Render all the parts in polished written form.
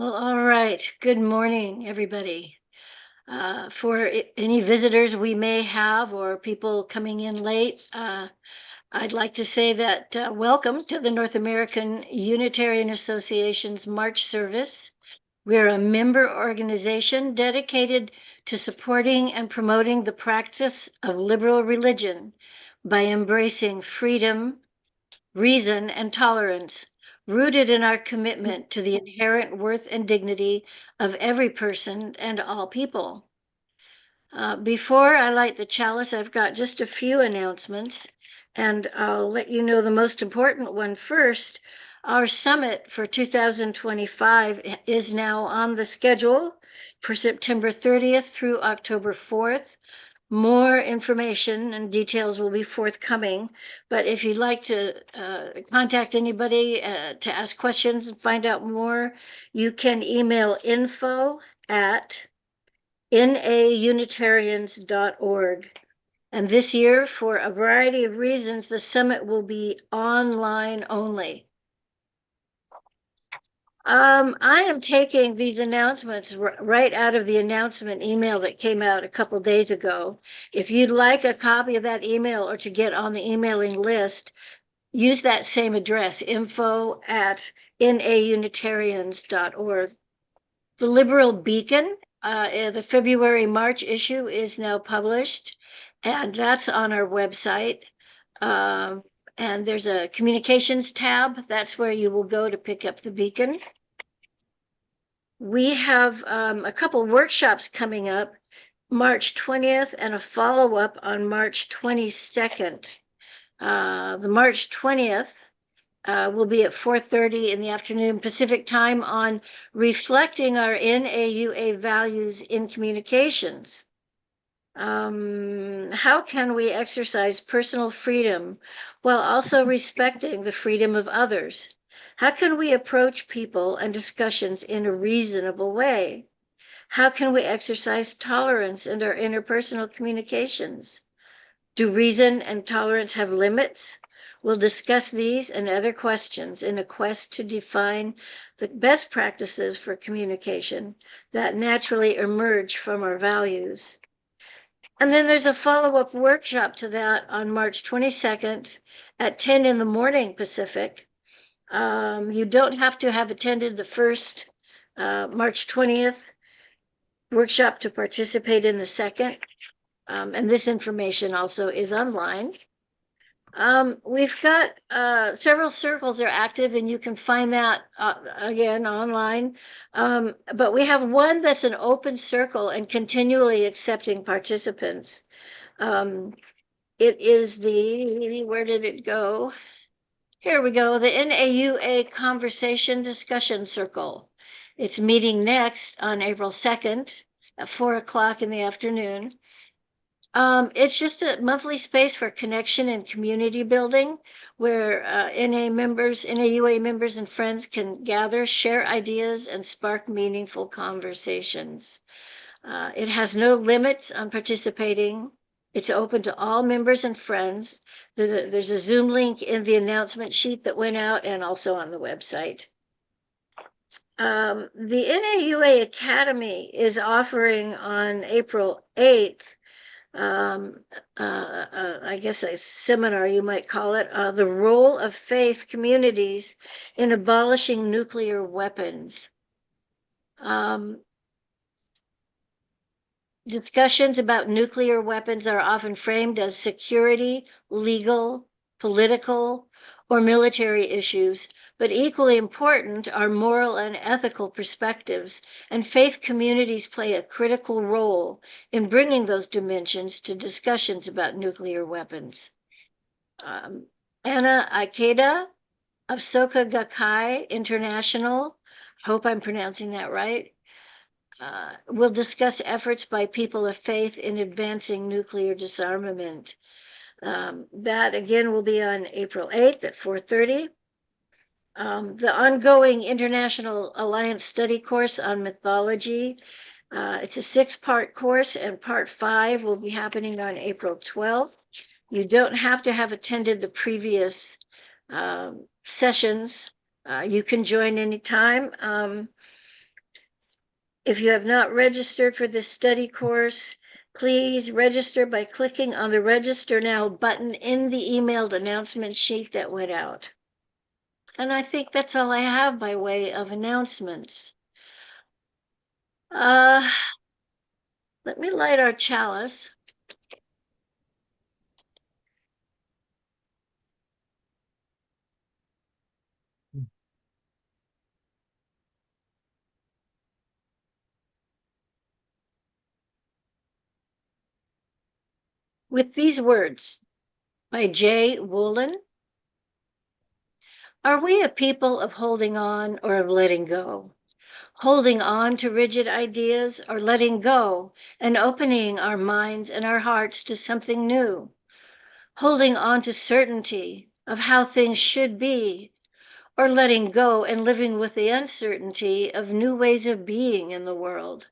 Well, all right. Good morning, everybody. For any visitors we may have or people coming in late, I'd like to say that welcome to the North American Unitarian Association's March service. We're a member organization dedicated to supporting and promoting the practice of liberal religion by embracing freedom, reason, and tolerance, rooted in our commitment to the inherent worth and dignity of every person and all people. Before I light the chalice, I've got just a few announcements, and I'll let you know the most important one first. Our summit for 2025 is now on the schedule for September 30th through October 4th. More information and details will be forthcoming, but if you'd like to contact anybody to ask questions and find out more, you can email info@naunitarians.org. And this year, for a variety of reasons, the summit will be online only. I am taking these announcements right out of the announcement email that came out a couple days ago. If you'd like a copy of that email or to get on the emailing list, use that same address, info@naunitarians.org. The Liberal Beacon, the February-March issue is now published, and that's on our website. And there's a communications tab. That's where you will go to pick up the Beacon. We have a couple workshops coming up, March 20th and a follow-up on March 22nd. The March 20th will be at 4:30 in the afternoon Pacific time on reflecting our NAUA values in communications. How can we exercise personal freedom while also respecting the freedom of others? How can we approach people and discussions in a reasonable way? How can we exercise tolerance in our interpersonal communications? Do reason and tolerance have limits? We'll discuss these and other questions in a quest to define the best practices for communication that naturally emerge from our values. And then there's a follow-up workshop to that on March 22nd at 10 in the morning Pacific. You don't have to have attended the first March 20th workshop to participate in the second. And this information also is online. We've got several circles are active, and you can find that again online. But we have one that's an open circle and continually accepting participants. It is where did it go? Here we go, the NAUA Conversation Discussion Circle. It's meeting next on April 2nd at 4 o'clock in the afternoon. It's just a monthly space for connection and community building where NAUA members and friends can gather, share ideas, and spark meaningful conversations. It has no limits on participating. It's open to all members and friends. There's a Zoom link in the announcement sheet that went out and also on the website. The NAUA Academy is offering on April 8th I guess a seminar, you might call it, the role of faith communities in abolishing nuclear weapons. Discussions about nuclear weapons are often framed as security, legal, political, or military issues, but equally important are moral and ethical perspectives, and faith communities play a critical role in bringing those dimensions to discussions about nuclear weapons. Anna Ikeda of Soka Gakkai International, hope I'm pronouncing that right, will discuss efforts by people of faith in advancing nuclear disarmament. That again will be on April 8th at 4:30. The ongoing International Alliance study course on mythology, it's a 6-part course, and part 5 will be happening on April 12th. You don't have to have attended the previous sessions. You can join anytime. If you have not registered for this study course, please register by clicking on the Register Now button in the emailed announcement sheet that went out. And I think that's all I have by way of announcements. Let me light our chalice. With these words by J. Woolen. Are we a people of holding on or of letting go? Holding on to rigid ideas or letting go and opening our minds and our hearts to something new? Holding on to certainty of how things should be, or letting go and living with the uncertainty of new ways of being in the world?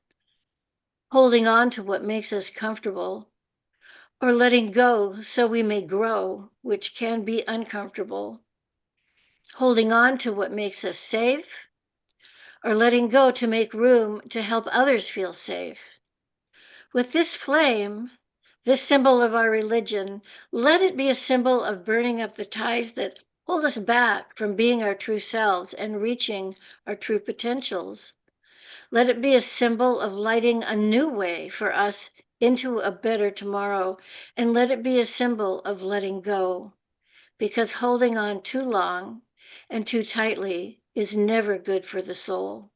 Holding on to what makes us comfortable, or letting go so we may grow, which can be uncomfortable? Holding on to what makes us safe, or letting go to make room to help others feel safe? With this flame, this symbol of our religion, let it be a symbol of burning up the ties that hold us back from being our true selves and reaching our true potentials. Let it be a symbol of lighting a new way for us into a better tomorrow, and let it be a symbol of letting go, because holding on too long and too tightly is never good for the soul.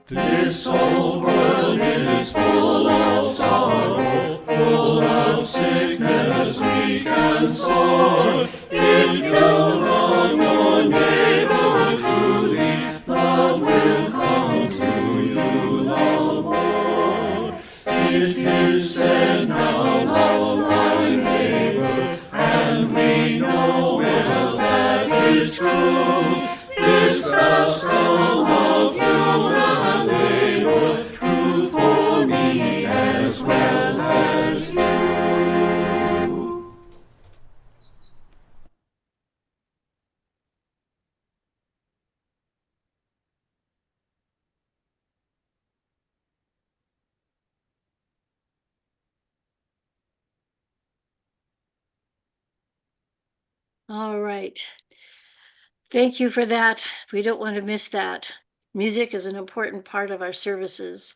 This whole world is full of sorrow, full of sickness, weak and sore. If you love your neighbor truly, love will come to you the more. It is said now, love thy neighbor, and we know well that is true. This custom of human labor, true for me as well as you. All right. Thank you for that. We don't want to miss that. Music is an important part of our services.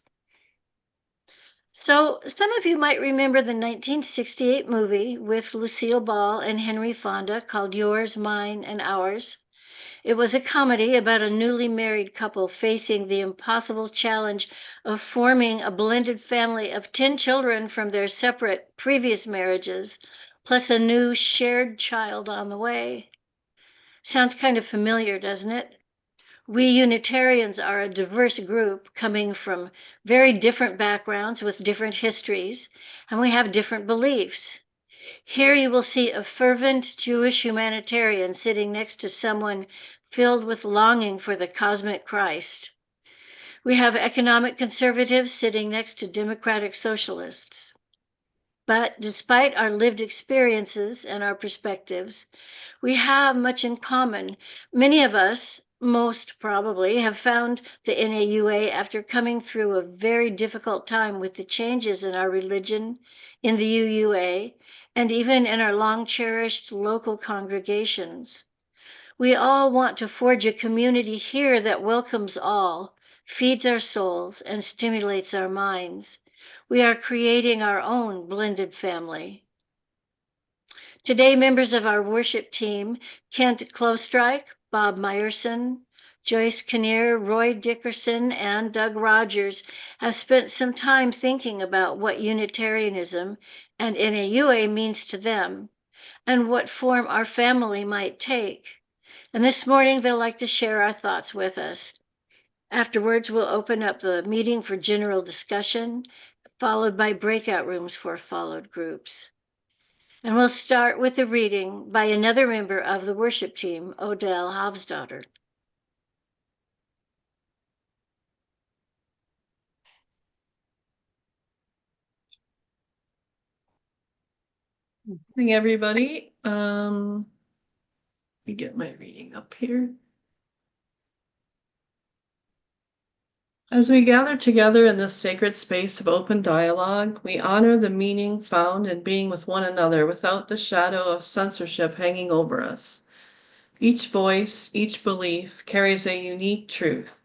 So, some of you might remember the 1968 movie with Lucille Ball and Henry Fonda called Yours, Mine, and Ours. It was a comedy about a newly married couple facing the impossible challenge of forming a blended family of 10 children from their separate previous marriages, plus a new shared child on the way. Sounds kind of familiar, doesn't it? We Unitarians are a diverse group coming from very different backgrounds with different histories, and we have different beliefs. Here you will see a fervent Jewish humanitarian sitting next to someone filled with longing for the cosmic Christ. We have economic conservatives sitting next to democratic socialists. But despite our lived experiences and our perspectives, we have much in common. Many of us, most probably, have found the NAUA after coming through a very difficult time with the changes in our religion, in the UUA, and even in our long-cherished local congregations. We all want to forge a community here that welcomes all, feeds our souls, and stimulates our minds. We are creating our own blended family. Today, members of our worship team, Kent Klostrike, Bob Meyerson, Joyce Kinnear, Roy Dickerson, and Doug Rogers, have spent some time thinking about what Unitarianism and NAUA means to them and what form our family might take. And this morning, they'll like to share our thoughts with us. Afterwards, we'll open up the meeting for general discussion, followed by breakout rooms for followed groups. And we'll start with a reading by another member of the worship team, Odell Havsdottir. Good morning, everybody. Let me get my reading up here. As we gather together in this sacred space of open dialogue, we honor the meaning found in being with one another without the shadow of censorship hanging over us. Each voice, each belief carries a unique truth,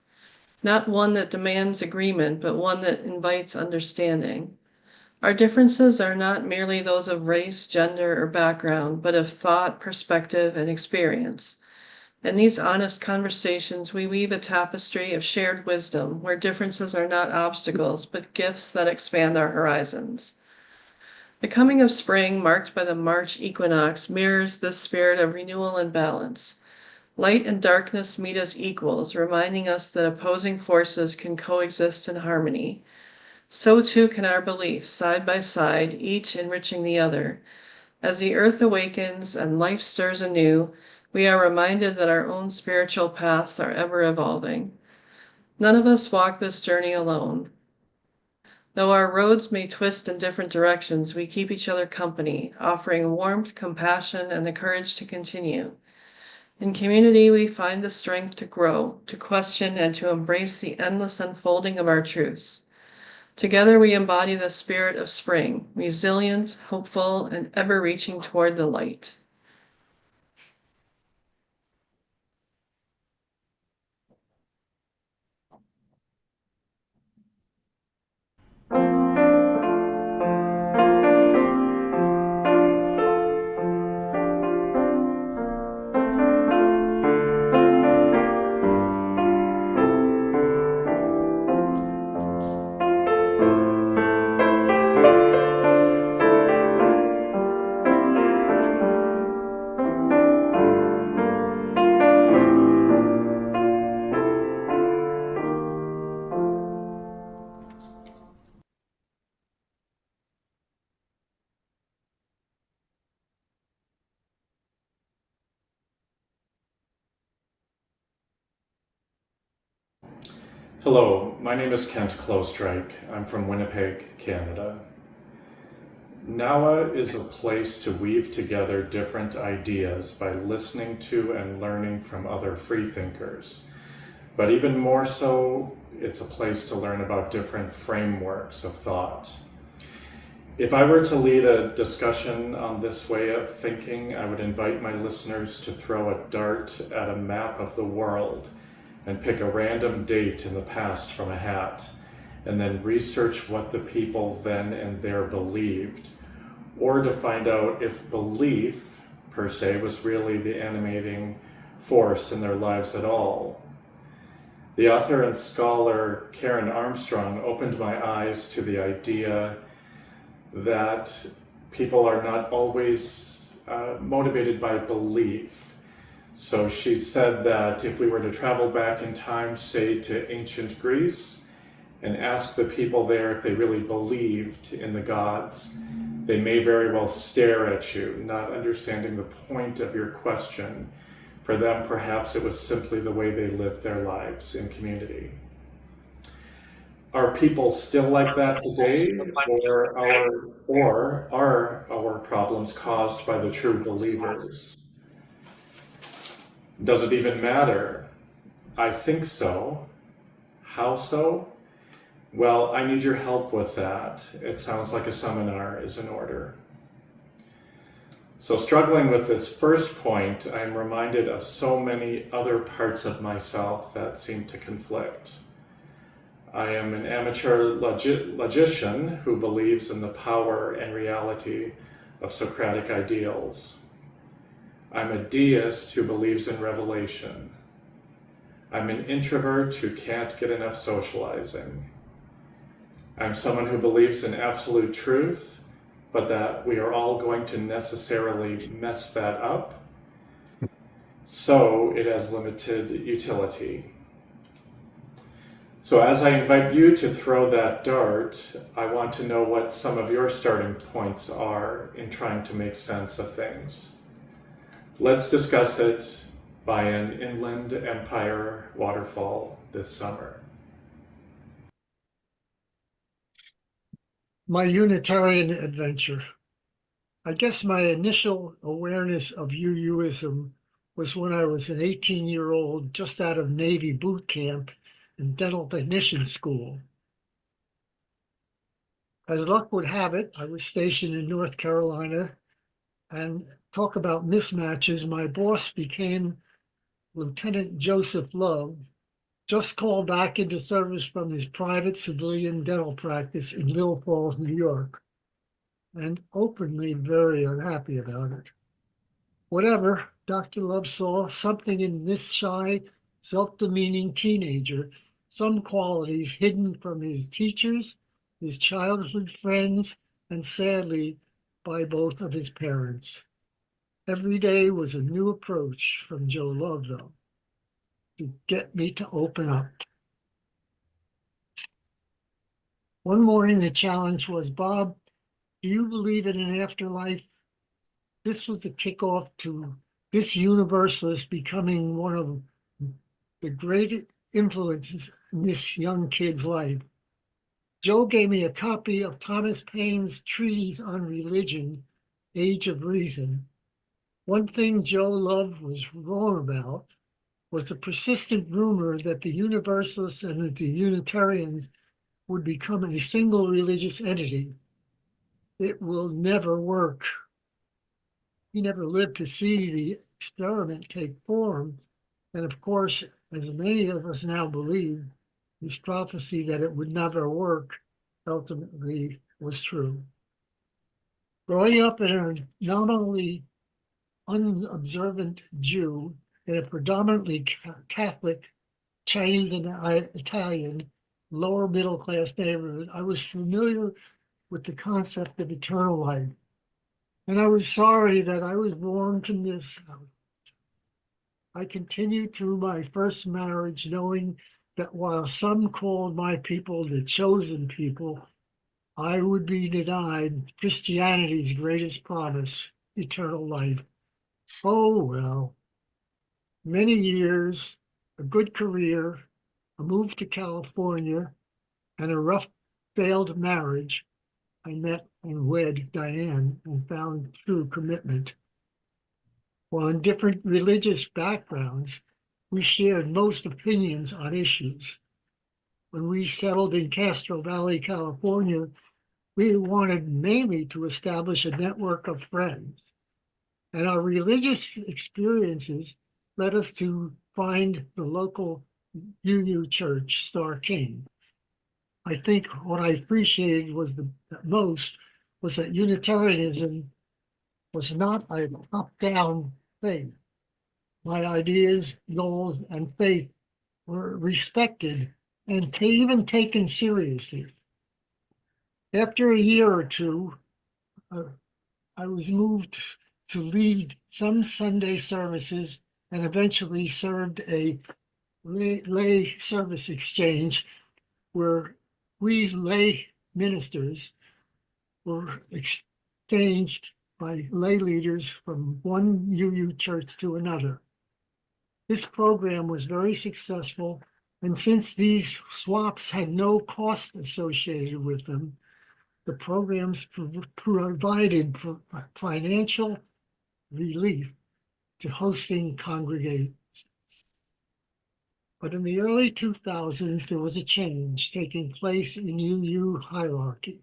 not one that demands agreement, but one that invites understanding. Our differences are not merely those of race, gender, or background, but of thought, perspective, and experience. In these honest conversations, we weave a tapestry of shared wisdom where differences are not obstacles, but gifts that expand our horizons. The coming of spring, marked by the March equinox, mirrors this spirit of renewal and balance. Light and darkness meet as equals, reminding us that opposing forces can coexist in harmony. So too can our beliefs, side by side, each enriching the other. As the earth awakens and life stirs anew, we are reminded that our own spiritual paths are ever evolving. None of us walk this journey alone. Though our roads may twist in different directions, we keep each other company, offering warmth, compassion, and the courage to continue. In community, we find the strength to grow, to question, and to embrace the endless unfolding of our truths. Together we embody the spirit of spring, resilient, hopeful, and ever reaching toward the light. Hello, my name is Kent Klostrike. I'm from Winnipeg, Canada. NAUA is a place to weave together different ideas by listening to and learning from other freethinkers. But even more so, it's a place to learn about different frameworks of thought. If I were to lead a discussion on this way of thinking, I would invite my listeners to throw a dart at a map of the world and pick a random date in the past from a hat, and then research what the people then and there believed, or to find out if belief, per se, was really the animating force in their lives at all. The author and scholar Karen Armstrong opened my eyes to the idea that people are not always motivated by belief. So she said that if we were to travel back in time, say to ancient Greece, and ask the people there if they really believed in the gods, they may very well stare at you, not understanding the point of your question. For them, perhaps it was simply the way they lived their lives in community. Are people still like that today, or are our problems caused by the true believers? Does it even matter? I think so. How so? Well, I need your help with that. It sounds like a seminar is in order. So struggling with this first point, I'm reminded of so many other parts of myself that seem to conflict. I am an amateur logician who believes in the power and reality of Socratic ideals. I'm a deist who believes in revelation. I'm an introvert who can't get enough socializing. I'm someone who believes in absolute truth, but that we are all going to necessarily mess that up, so it has limited utility. So as I invite you to throw that dart, I want to know what some of your starting points are in trying to make sense of things. Let's discuss it by an inland empire waterfall this summer. My Unitarian adventure. I guess my initial awareness of UUism was when I was an 18-year-old just out of Navy boot camp and dental technician school. As luck would have it, I was stationed in North Carolina, and talk about mismatches, my boss became Lieutenant Joseph Love, just called back into service from his private civilian dental practice in Little Falls, New York, and openly very unhappy about it. Whatever, Dr. Love saw something in this shy, self-demeaning teenager, some qualities hidden from his teachers, his childhood friends, and sadly, by both of his parents. Every day was a new approach from Joe Love, though, to get me to open up. One morning, the challenge was, Bob, do you believe in an afterlife? This was the kickoff to this universalist becoming one of the great influences in this young kid's life. Joe gave me a copy of Thomas Paine's treatise on religion, Age of Reason. One thing Joe Love was wrong about was the persistent rumor that the Universalists and the Unitarians would become a single religious entity. It will never work. He never lived to see the experiment take form. And of course, as many of us now believe, his prophecy that it would never work ultimately was true. Growing up in a nominally unobservant Jew in a predominantly Catholic, Chinese and Italian, lower middle class neighborhood, I was familiar with the concept of eternal life. And I was sorry that I was born to miss out. I continued through my first marriage knowing that while some called my people the chosen people, I would be denied Christianity's greatest promise, eternal life. Oh, well, many years, a good career, a move to California, and a rough failed marriage, I met and wed Diane and found true commitment. While in different religious backgrounds, we shared most opinions on issues. When we settled in Castro Valley, California, we wanted mainly to establish a network of friends. And our religious experiences led us to find the local UU church, Star King. I think what I appreciated was the most was that Unitarianism was not a top-down thing. My ideas, goals, and faith were respected and even taken seriously. After a year or two, I was moved to lead some Sunday services and eventually served a lay service exchange where we lay ministers were exchanged by lay leaders from one UU church to another. This program was very successful, and since these swaps had no cost associated with them, the programs provided financial relief to hosting congregations. But in the early 2000s, there was a change taking place in UU hierarchy,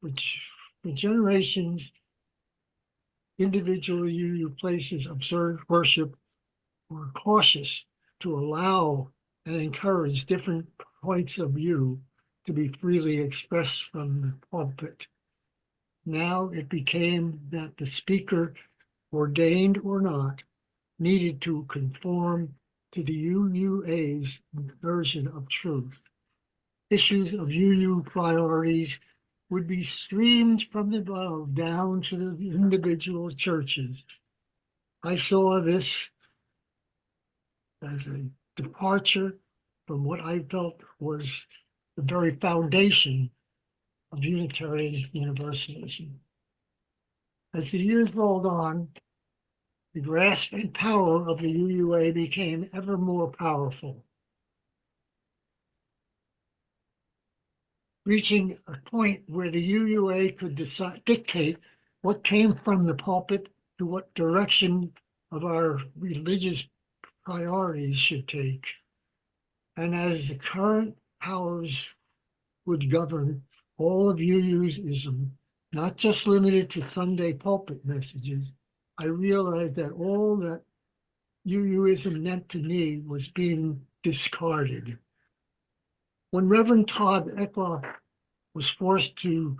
which for generations, individual UU places observed worship were cautious to allow and encourage different points of view to be freely expressed from the pulpit. Now it became that the speaker, ordained or not, needed to conform to the UUA's version of truth. Issues of UU priorities would be streamed from above down to the individual churches. I saw this as a departure from what I felt was the very foundation of Unitarian Universalism. As the years rolled on, the grasp and power of the UUA became ever more powerful, reaching a point where the UUA could dictate what came from the pulpit to what direction of our religious priorities should take. And as the current powers would govern all of UUism, not just limited to Sunday pulpit messages, I realized that all that UUism meant to me was being discarded. When Reverend Todd Eckloff was forced to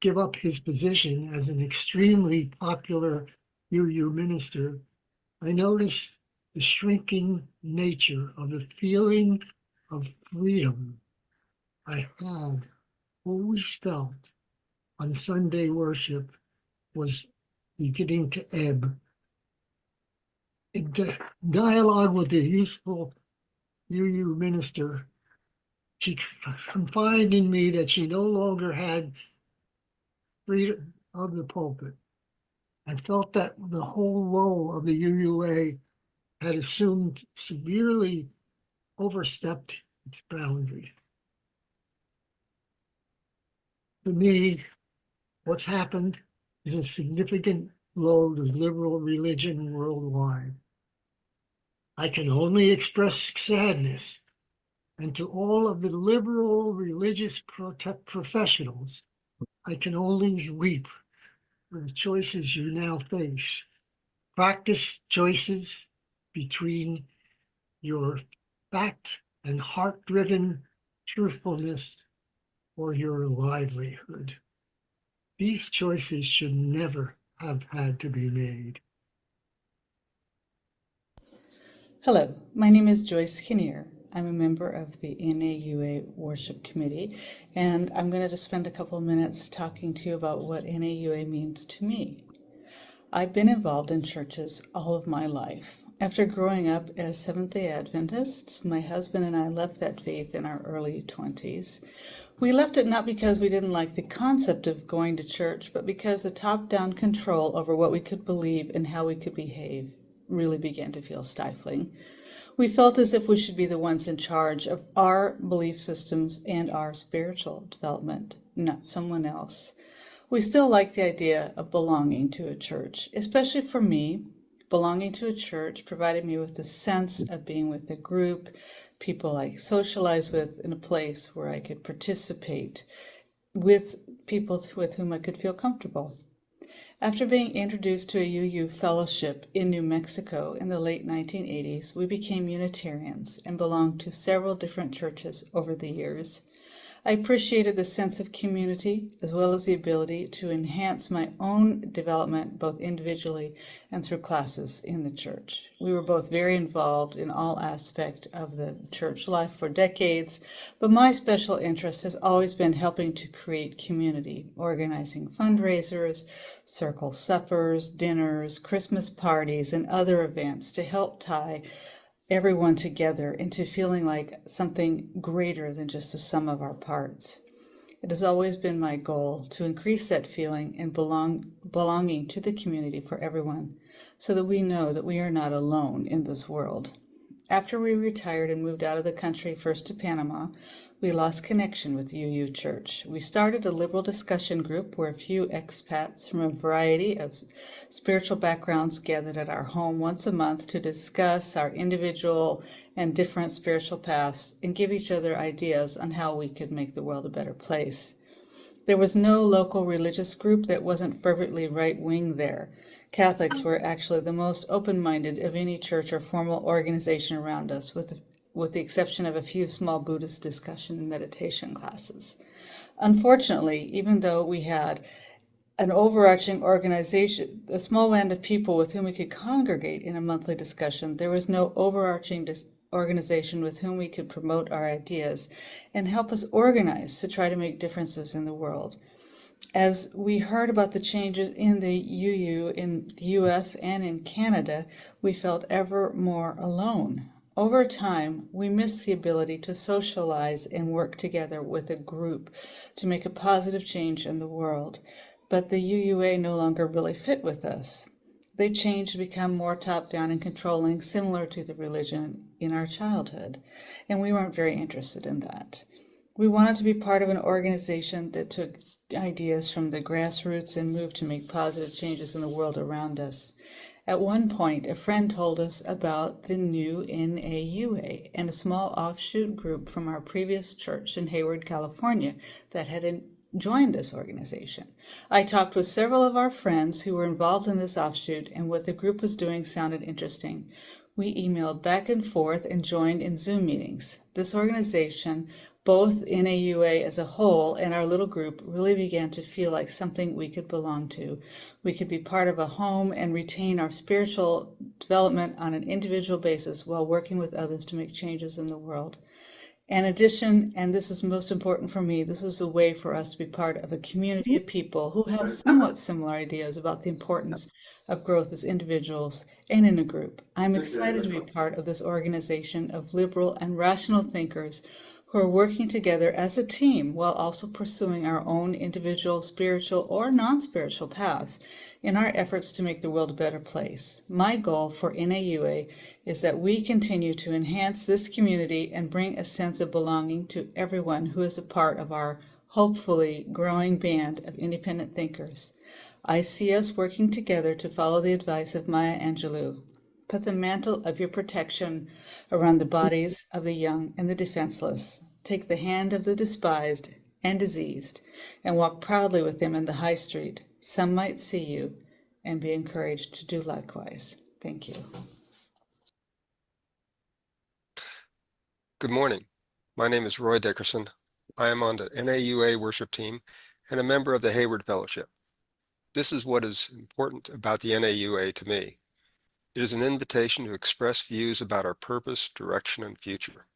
give up his position as an extremely popular UU minister, I noticed the shrinking nature of the feeling of freedom I had always felt on Sunday worship was beginning to ebb. In dialogue with the youthful UU minister, she confided in me that she no longer had freedom of the pulpit and felt that the whole role of the UUA had assumed severely overstepped its boundary. For me, what's happened is a significant blow to liberal religion worldwide. I can only express sadness, and to all of the liberal religious professionals, I can only weep for the choices you now face. Practice choices between your fact and heart-driven truthfulness or your livelihood. These choices should never have had to be made. Hello, my name is Joyce Kinnear. I'm a member of the NAUA Worship Committee, and I'm going to just spend a couple of minutes talking to you about what NAUA means to me. I've been involved in churches all of my life. After growing up as Seventh-day Adventists, my husband and I left that faith in our early 20s. We left it not because we didn't like the concept of going to church, but because the top-down control over what we could believe and how we could behave really began to feel stifling. We felt as if we should be the ones in charge of our belief systems and our spiritual development, not someone else. We still like the idea of belonging to a church, especially for me. Belonging to a church provided me with the sense of being with a group, people I socialize with, in a place where I could participate with people with whom I could feel comfortable. After being introduced to a UU fellowship in New Mexico in the late 1980s, we became Unitarians and belonged to several different churches over the years. I appreciated the sense of community as well as the ability to enhance my own development both individually and through classes in the church. We were both very involved in all aspects of the church life for decades, but my special interest has always been helping to create community, organizing fundraisers, circle suppers, dinners, Christmas parties, and other events to help tie everyone together into feeling like something greater than just the sum of our parts. It has always been my goal to increase that feeling and belonging to the community for everyone, so that we know that we are not alone in this world. After we retired and moved out of the country, first to Panama, we lost connection with UU Church. We started a liberal discussion group where a few expats from a variety of spiritual backgrounds gathered at our home once a month to discuss our individual and different spiritual paths and give each other ideas on how we could make the world a better place. There was no local religious group that wasn't fervently right-wing there. Catholics were actually the most open-minded of any church or formal organization around us, with the exception of a few small Buddhist discussion and meditation classes. Unfortunately, even though we had an overarching organization, a small band of people with whom we could congregate in a monthly discussion, there was no overarching organization with whom we could promote our ideas and help us organize to try to make differences in the world. As we heard about the changes in the UU in the US and in Canada, we felt ever more alone. Over time, we missed the ability to socialize and work together with a group to make a positive change in the world. But the UUA no longer really fit with us. They changed to become more top down and controlling, similar to the religion in our childhood. And we weren't very interested in that. We wanted to be part of an organization that took ideas from the grassroots and moved to make positive changes in the world around us. At one point, a friend told us about the new NAUA and a small offshoot group from our previous church in Hayward, California, that had joined this organization. I talked with several of our friends who were involved in this offshoot, and what the group was doing sounded interesting. We emailed back and forth and joined in Zoom meetings. This organization, both NAUA as a whole and our little group, really began to feel like something we could belong to. We could be part of a home and retain our spiritual development on an individual basis while working with others to make changes in the world. In addition, and this is most important for me, this is a way for us to be part of a community of people who have somewhat similar ideas about the importance of growth as individuals and in a group. I'm excited to be part of this organization of liberal and rational thinkers who are working together as a team while also pursuing our own individual spiritual or non-spiritual paths in our efforts to make the world a better place. My goal for NAUA is that we continue to enhance this community and bring a sense of belonging to everyone who is a part of our hopefully growing band of independent thinkers. I see us working together to follow the advice of Maya Angelou. Put the mantle of your protection around the bodies of the young and the defenseless. Take the hand of the despised and diseased, and walk proudly with them in the high street. Some might see you and be encouraged to do likewise. Thank you. Good morning. My name is Roy Dickerson. I am on the NAUA worship team and a member of the Hayward Fellowship. This is what is important about the NAUA to me. It is an invitation to express views about our purpose, direction, and future.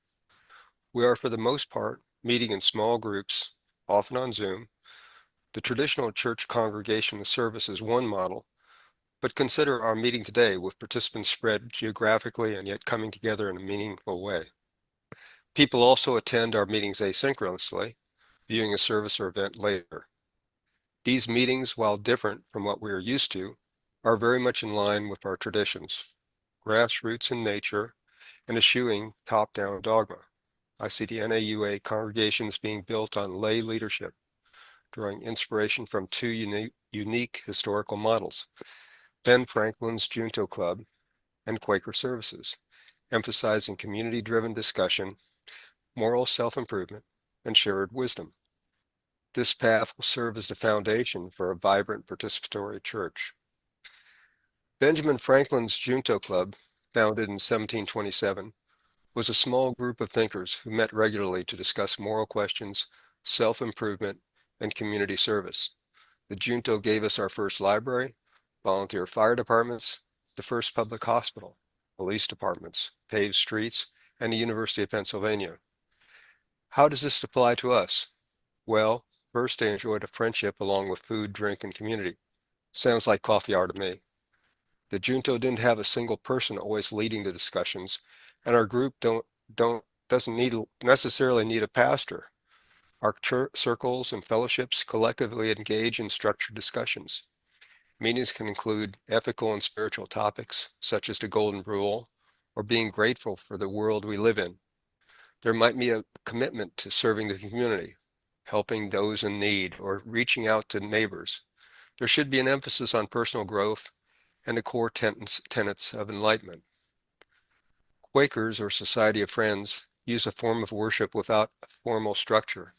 We are, for the most part, meeting in small groups, often on Zoom. The traditional church congregation service is one model, but consider our meeting today with participants spread geographically and yet coming together in a meaningful way. People also attend our meetings asynchronously, viewing a service or event later. These meetings, while different from what we are used to, are very much in line with our traditions, grassroots in nature, and eschewing top-down dogma. I see the NAUA congregations being built on lay leadership, drawing inspiration from two unique historical models, Ben Franklin's Junto Club and Quaker Services, emphasizing community-driven discussion, moral self-improvement, and shared wisdom. This path will serve as the foundation for a vibrant participatory church. Benjamin Franklin's Junto Club, founded in 1727, was a small group of thinkers who met regularly to discuss moral questions, self-improvement, and community service. The Junto gave us our first library, volunteer fire departments, the first public hospital, police departments, paved streets, and the University of Pennsylvania. How does this apply to us? Well, first they enjoyed a friendship along with food, drink, and community. Sounds like coffee hour to me. The Junto didn't have a single person always leading the discussions, and our group doesn't necessarily need a pastor. Our church circles and fellowships collectively engage in structured discussions. Meetings can include ethical and spiritual topics, such as the Golden Rule, or being grateful for the world we live in. There might be a commitment to serving the community, helping those in need, or reaching out to neighbors. There should be an emphasis on personal growth and the core tenets of enlightenment. Quakers, or Society of Friends, use a form of worship without a formal structure.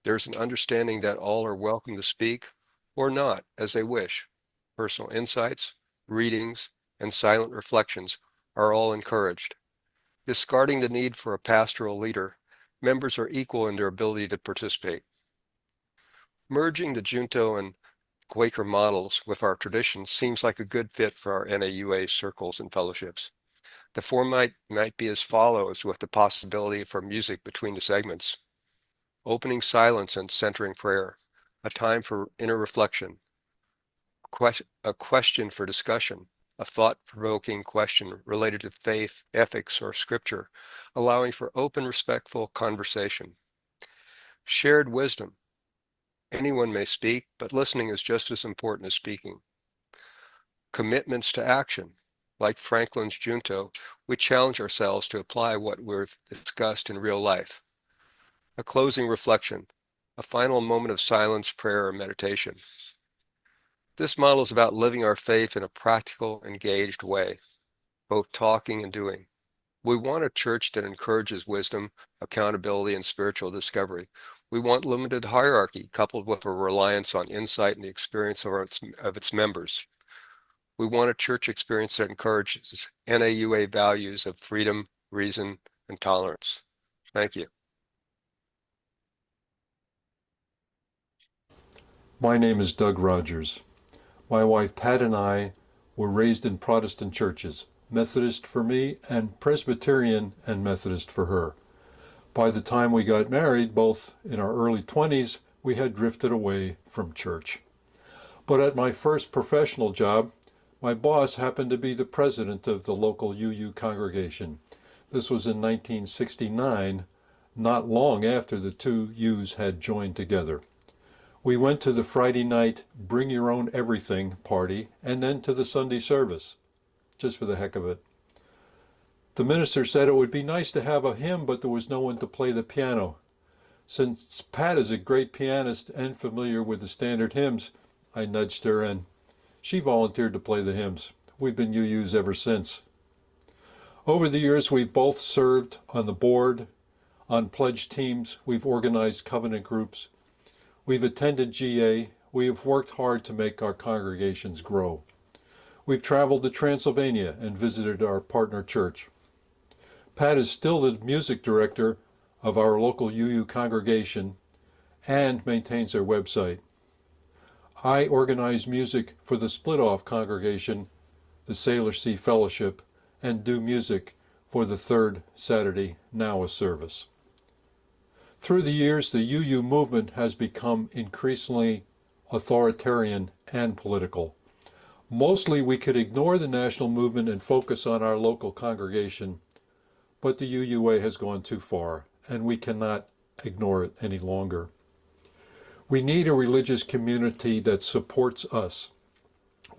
There's an understanding that all are welcome to speak, or not, as they wish. Personal insights, readings, and silent reflections are all encouraged. Discarding the need for a pastoral leader, members are equal in their ability to participate. Merging the Junto and Quaker models with our traditions seems like a good fit for our NAUA circles and fellowships. The format might be as follows, with the possibility for music between the segments. Opening silence and centering prayer, a time for inner reflection, a question for discussion, a thought-provoking question related to faith, ethics, or scripture, allowing for open, respectful conversation. Shared wisdom. Anyone may speak, but listening is just as important as speaking. Commitments to action. Like Franklin's Junto, we challenge ourselves to apply what we've discussed in real life. A closing reflection, a final moment of silence, prayer, or meditation. This model is about living our faith in a practical, engaged way, both talking and doing. We want a church that encourages wisdom, accountability, and spiritual discovery. We want limited hierarchy coupled with a reliance on insight and the experience of its members. We want a church experience that encourages NAUA values of freedom, reason, and tolerance. Thank you. My name is Doug Rogers. My wife Pat and I were raised in Protestant churches, Methodist for me and Presbyterian and Methodist for her. By the time we got married, both in our early 20s, we had drifted away from church. But at my first professional job, my boss happened to be the president of the local UU congregation. This was in 1969, not long after the two U's had joined together. We went to the Friday night Bring Your Own Everything party and then to the Sunday service, just for the heck of it. The minister said it would be nice to have a hymn, but there was no one to play the piano. Since Pat is a great pianist and familiar with the standard hymns, I nudged her and she volunteered to play the hymns. We've been UUs ever since. Over the years, we've both served on the board, on pledge teams, we've organized covenant groups, we've attended GA, we have worked hard to make our congregations grow. We've traveled to Transylvania and visited our partner church. Pat is still the music director of our local UU congregation and maintains their website. I organize music for the split-off congregation, the Sailor Sea Fellowship, and do music for the third Saturday NAUA service. Through the years, the UU movement has become increasingly authoritarian and political. Mostly we could ignore the national movement and focus on our local congregation, but the UUA has gone too far, and we cannot ignore it any longer. We need a religious community that supports us.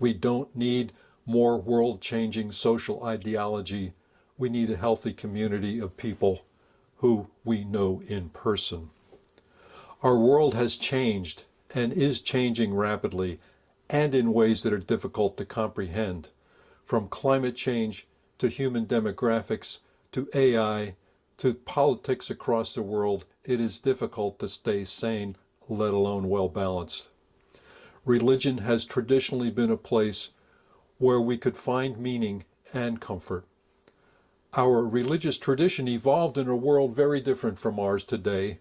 We don't need more world-changing social ideology. We need a healthy community of people who we know in person. Our world has changed and is changing rapidly and in ways that are difficult to comprehend. From climate change to human demographics to AI to politics across the world, it is difficult to stay sane, let alone well-balanced. Religion has traditionally been a place where we could find meaning and comfort. Our religious tradition evolved in a world very different from ours today.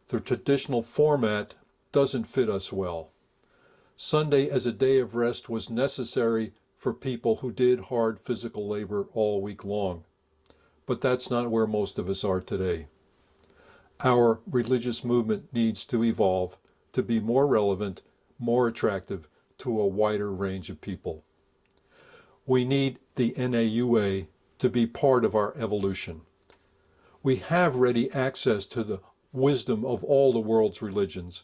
The traditional format doesn't fit us well. Sunday as a day of rest was necessary for people who did hard physical labor all week long. But that's not where most of us are today. Our religious movement needs to evolve to be more relevant, more attractive to a wider range of people. We need the NAUA to be part of our evolution. We have ready access to the wisdom of all the world's religions.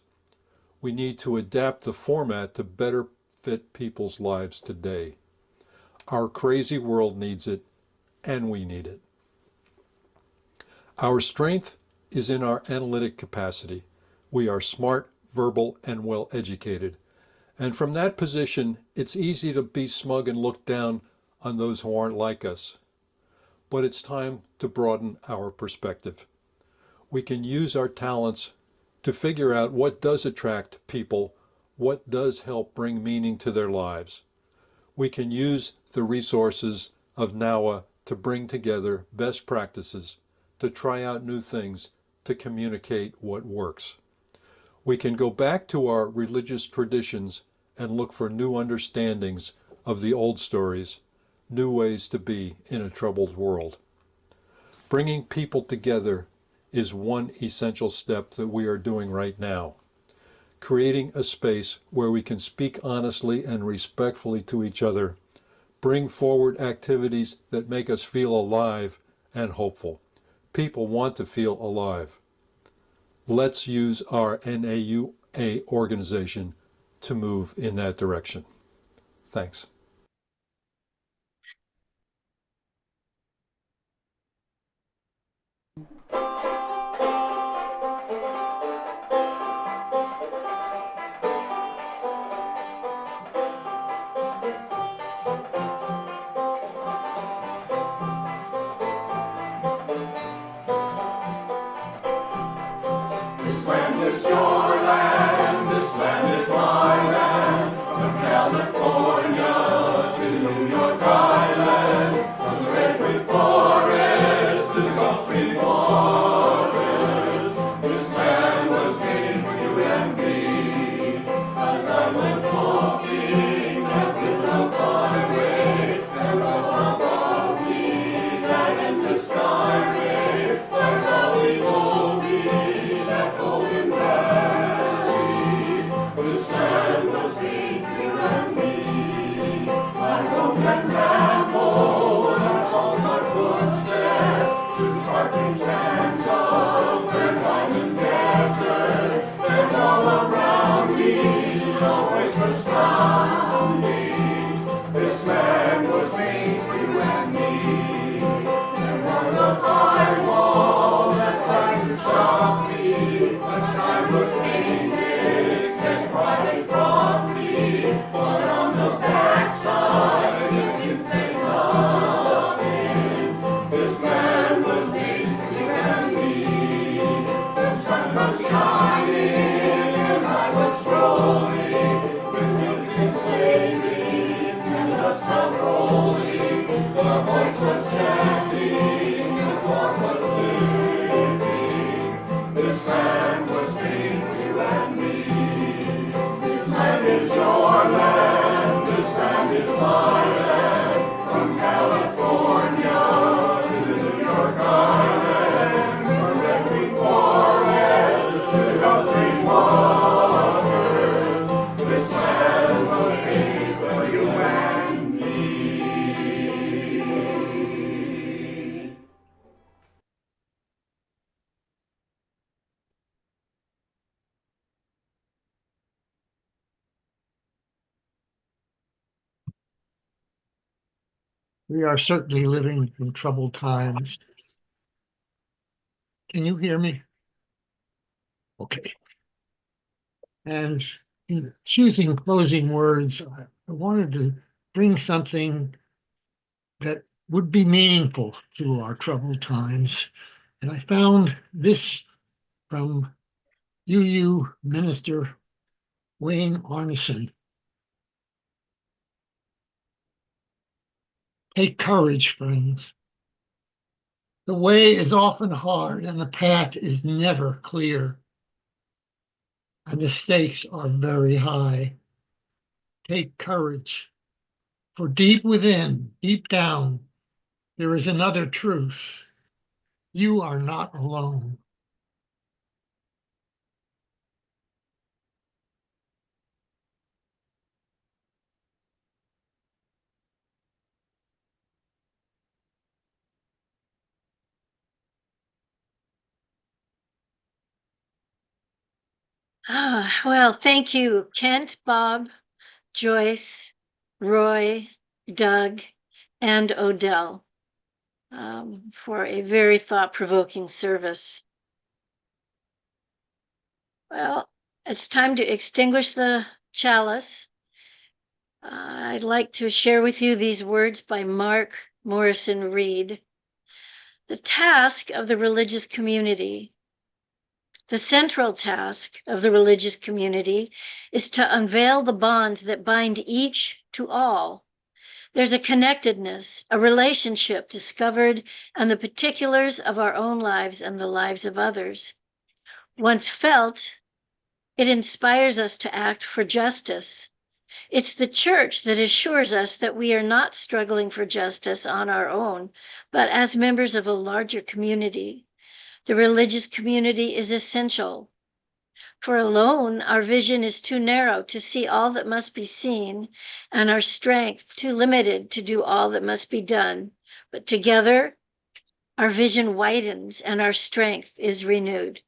We need to adapt the format to better fit people's lives today. Our crazy world needs it, and we need it. Our strength is in our analytic capacity. We are smart, verbal, and well educated. And from that position, it's easy to be smug and look down on those who aren't like us. But it's time to broaden our perspective. We can use our talents to figure out what does attract people, what does help bring meaning to their lives. We can use the resources of NAUA to bring together best practices, to try out new things, to communicate what works. We can go back to our religious traditions and look for new understandings of the old stories, new ways to be in a troubled world. Bringing people together is one essential step that we are doing right now. creating a space where we can speak honestly and respectfully to each other, bring forward activities that make us feel alive and hopeful. People want to feel alive. Let's use our NAUA organization to move in that direction. Thanks. This land is your land, this land is my land, from California to New York Island, from the redwood forest to the Gulf Stream waters. This land was made for you and me. As I went walking that little byway, there was above me that endless skyway. That's how we go be that golden valley. This land was made for you and me. I roam and ramble and follow my footsteps to the sparkling sands of Grand Island deserts. And all around me, always resounding. This land was made for you and me. There was a high wall that tried to stop me. The sign was painted, said private property, but on the backside it didn't say nothing. This land was made for you and me. The sun was shining and I was strolling, with winds waving and the dust was rolling. The voice was chanting, the storm was lifting. This land was made for you and me. This land is your land, this land is my land, from California to the New York Island, from redwood forest to the Gulf Stream waters. This land was made for you and me. We are certainly living in troubled times. Can you hear me? Okay. And in choosing closing words, I wanted to bring something that would be meaningful to our troubled times. And I found this from UU Minister Wayne Arneson. Take courage, friends. The way is often hard and the path is never clear. And the stakes are very high. Take courage, for deep within, deep down, there is another truth. You are not alone. Well, thank you, Kent, Bob, Joyce, Roy, Doug, and Odell for a very thought-provoking service. Well, it's time to extinguish the chalice. I'd like to share with you these words by Mark Morrison Reed. The task of the religious community, the central task of the religious community, is to unveil the bonds that bind each to all. There's a connectedness, a relationship discovered in the particulars of our own lives and the lives of others. Once felt, it inspires us to act for justice. It's the church that assures us that we are not struggling for justice on our own, but as members of a larger community. The religious community is essential. For alone, our vision is too narrow to see all that must be seen, and our strength too limited to do all that must be done. But together, our vision widens and our strength is renewed.